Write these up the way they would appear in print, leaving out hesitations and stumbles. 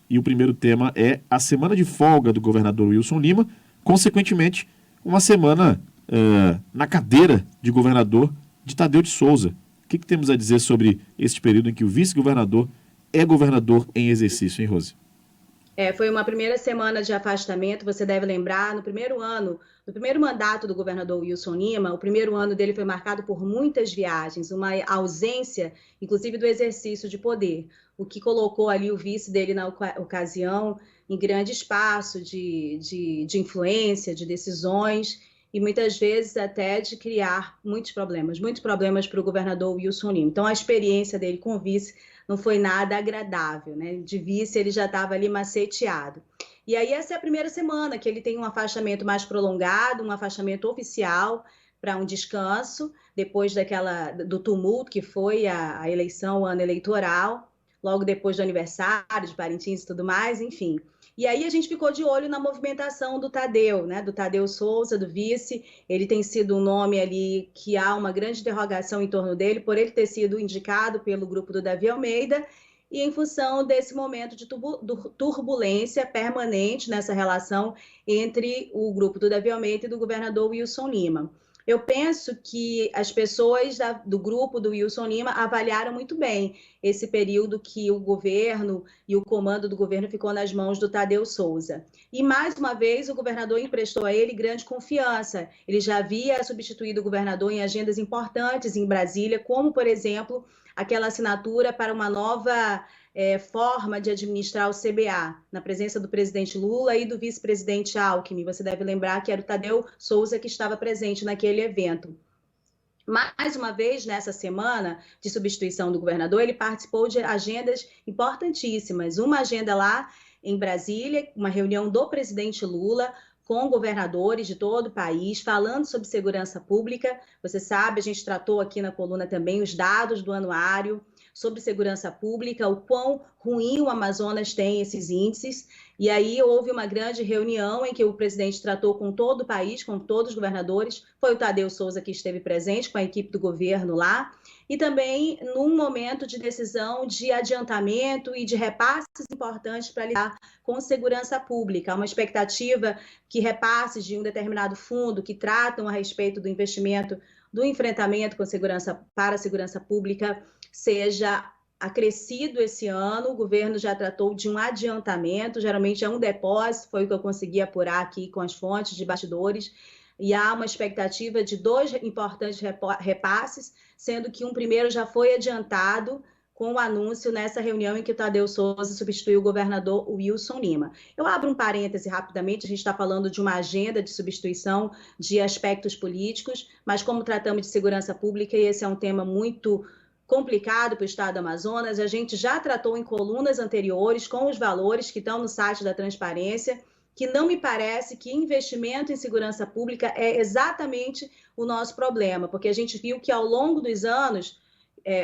e o primeiro tema é a semana de folga do governador Wilson Lima, consequentemente, uma semana na cadeira de governador de Thadeu de Souza. O que temos a dizer sobre este período em que o vice-governador é governador em exercício, hein, Rose? Foi uma primeira semana de afastamento, você deve lembrar, no primeiro mandato do governador Wilson Lima, o primeiro ano dele foi marcado por muitas viagens, uma ausência, inclusive, do exercício de poder, o que colocou ali o vice dele na ocasião em grande espaço de influência, de decisões, e muitas vezes até de criar muitos problemas para o governador Wilson Lima. Então, a experiência dele com o vice não foi nada agradável, né? De vice ele já estava ali maceteado. E aí essa é a primeira semana que ele tem um afastamento mais prolongado, um afastamento oficial para um descanso, depois do tumulto que foi a eleição, o ano eleitoral, logo depois do aniversário de Parintins e tudo mais, enfim. E aí a gente ficou de olho na movimentação do Thadeu, né? Do Thadeu Souza, do vice. Ele tem sido um nome ali que há uma grande interrogação em torno dele, por ele ter sido indicado pelo grupo do Davi Almeida, e em função desse momento de turbulência permanente nessa relação entre o grupo do Davi Almeida e do governador Wilson Lima. Eu penso que as pessoas do grupo do Wilson Lima avaliaram muito bem esse período que o governo e o comando do governo ficou nas mãos do Thadeu Souza. E, mais uma vez, o governador emprestou a ele grande confiança. Ele já havia substituído o governador em agendas importantes em Brasília, como, por exemplo, aquela assinatura para uma nova forma de administrar o CBA, na presença do presidente Lula e do vice-presidente Alckmin. Você deve lembrar que era o Thadeu Souza que estava presente naquele evento. Mais uma vez, nessa semana de substituição do governador, ele participou de agendas importantíssimas. Uma agenda lá em Brasília, uma reunião do presidente Lula com governadores de todo o país, falando sobre segurança pública. Você sabe, a gente tratou aqui na coluna também os dados do anuário sobre segurança pública, o quão ruim o Amazonas tem esses índices. E aí houve uma grande reunião em que o presidente tratou com todo o país, com todos os governadores. Foi o Thadeu Souza que esteve presente com a equipe do governo lá. E também num momento de decisão de adiantamento e de repasses importantes para lidar com segurança pública. Há uma expectativa que repasses de um determinado fundo que tratam a respeito do investimento do enfrentamento com segurança para a segurança pública seja acrescido esse ano. O governo já tratou de um adiantamento, geralmente é um depósito, foi o que eu consegui apurar aqui com as fontes de bastidores, e há uma expectativa de 2 importantes repasses, sendo que um primeiro já foi adiantado com o anúncio nessa reunião em que o Thadeu Souza substituiu o governador Wilson Lima. Eu abro um parêntese rapidamente, a gente está falando de uma agenda de substituição de aspectos políticos, mas como tratamos de segurança pública, e esse é um tema muito complicado para o estado do Amazonas, a gente já tratou em colunas anteriores com os valores que estão no site da Transparência, que não me parece que investimento em segurança pública é exatamente o nosso problema, porque a gente viu que ao longo dos anos,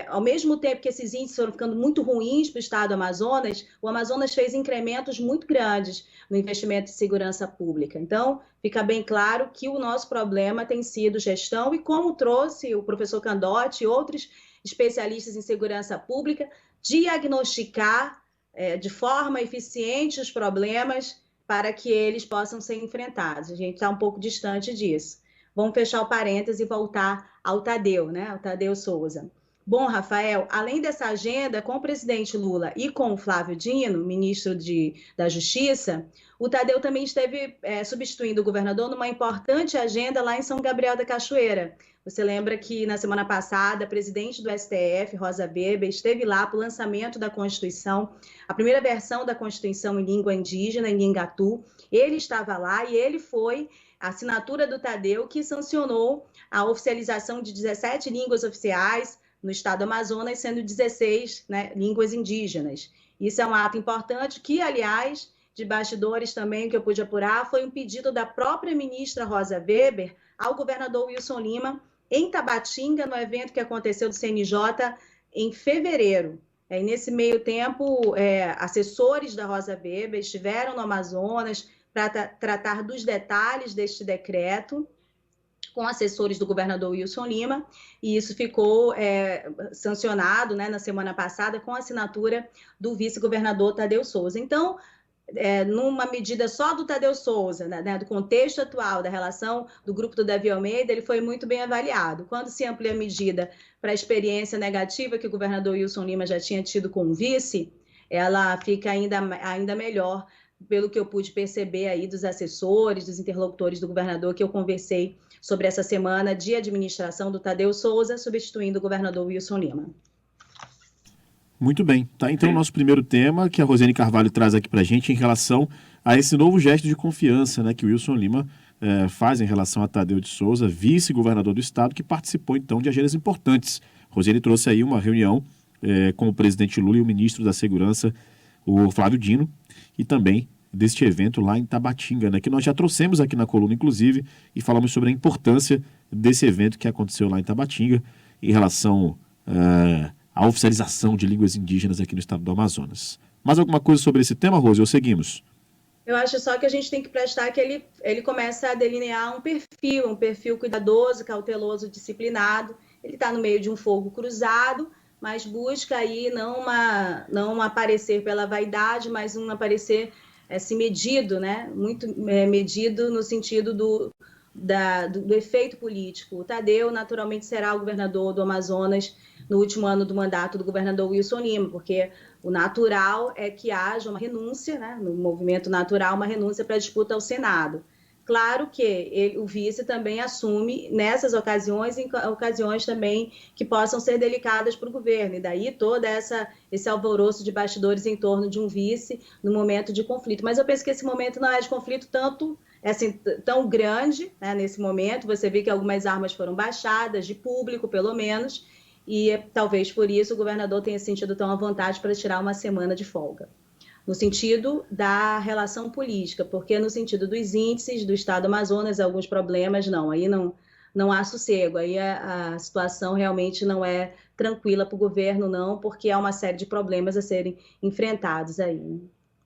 ao mesmo tempo que esses índices foram ficando muito ruins para o estado do Amazonas, o Amazonas fez incrementos muito grandes no investimento em segurança pública. Então, fica bem claro que o nosso problema tem sido gestão, e como trouxe o professor Candotti e outros especialistas em segurança pública, diagnosticar de forma eficiente os problemas para que eles possam ser enfrentados. A gente está um pouco distante disso. Vamos fechar o parêntese e voltar ao Thadeu, né? Ao Thadeu Souza. Bom, Rafael, além dessa agenda com o presidente Lula e com o Flávio Dino, ministro da Justiça, o Thadeu também esteve substituindo o governador numa importante agenda lá em São Gabriel da Cachoeira. Você lembra que na semana passada a presidente do STF, Rosa Weber, esteve lá para o lançamento da Constituição, a primeira versão da Constituição em língua indígena, em Lingatu. Ele estava lá e ele foi a assinatura do Thadeu que sancionou a oficialização de 17 línguas oficiais no estado do Amazonas, sendo 16 línguas indígenas. Isso é um ato importante que, aliás, de bastidores também, que eu pude apurar, foi um pedido da própria ministra Rosa Weber ao governador Wilson Lima, em Tabatinga, no evento que aconteceu do CNJ em fevereiro. E nesse meio tempo, assessores da Rosa Weber estiveram no Amazonas para tratar dos detalhes deste decreto. com assessores do governador Wilson Lima, e isso ficou sancionado, né, na semana passada com a assinatura do vice-governador Thadeu Souza. Então, numa medida só do Thadeu Souza, né, do contexto atual da relação do grupo do Davi Almeida, ele foi muito bem avaliado. Quando se amplia a medida para a experiência negativa que o governador Wilson Lima já tinha tido com o vice, ela fica ainda melhor, pelo que eu pude perceber aí dos assessores, dos interlocutores do governador que eu conversei sobre essa semana de administração do Thadeu Souza, substituindo o governador Wilson Lima. Muito bem. Tá, então, o nosso primeiro tema que a Rosiane Carvalho traz aqui para a gente em relação a esse novo gesto de confiança, né, que o Wilson Lima faz em relação a Thadeu de Souza, vice-governador do estado, que participou, então, de agendas importantes. Rosiane trouxe aí uma reunião com o presidente Lula e o ministro da Segurança, o Flávio Dino, e também deste evento lá em Tabatinga, né, que nós já trouxemos aqui na coluna, inclusive, e falamos sobre a importância desse evento que aconteceu lá em Tabatinga em relação à oficialização de línguas indígenas aqui no estado do Amazonas. Mais alguma coisa sobre esse tema, Rose, ou seguimos? Eu acho só que a gente tem que prestar que ele começa a delinear um perfil cuidadoso, cauteloso, disciplinado. Ele está no meio de um fogo cruzado, mas busca aí não aparecer pela vaidade, mas um aparecer assim, medido, né? Muito medido no sentido do efeito político. O Thadeu, naturalmente, será o governador do Amazonas no último ano do mandato do governador Wilson Lima, porque o natural é que haja uma renúncia, né? No movimento natural, uma renúncia para a disputa ao Senado. Claro que o vice também assume nessas ocasiões, em ocasiões também que possam ser delicadas para o governo, e daí todo esse alvoroço de bastidores em torno de um vice no momento de conflito. Mas eu penso que esse momento não é de conflito tão grande, né, nesse momento. Você vê que algumas armas foram baixadas, de público pelo menos, e talvez por isso o governador tenha sentido tão à vontade para tirar uma semana de folga. No sentido da relação política, porque no sentido dos índices do estado do Amazonas, alguns problemas, aí não há sossego, aí a situação realmente não é tranquila para o governo, não, porque há uma série de problemas a serem enfrentados aí.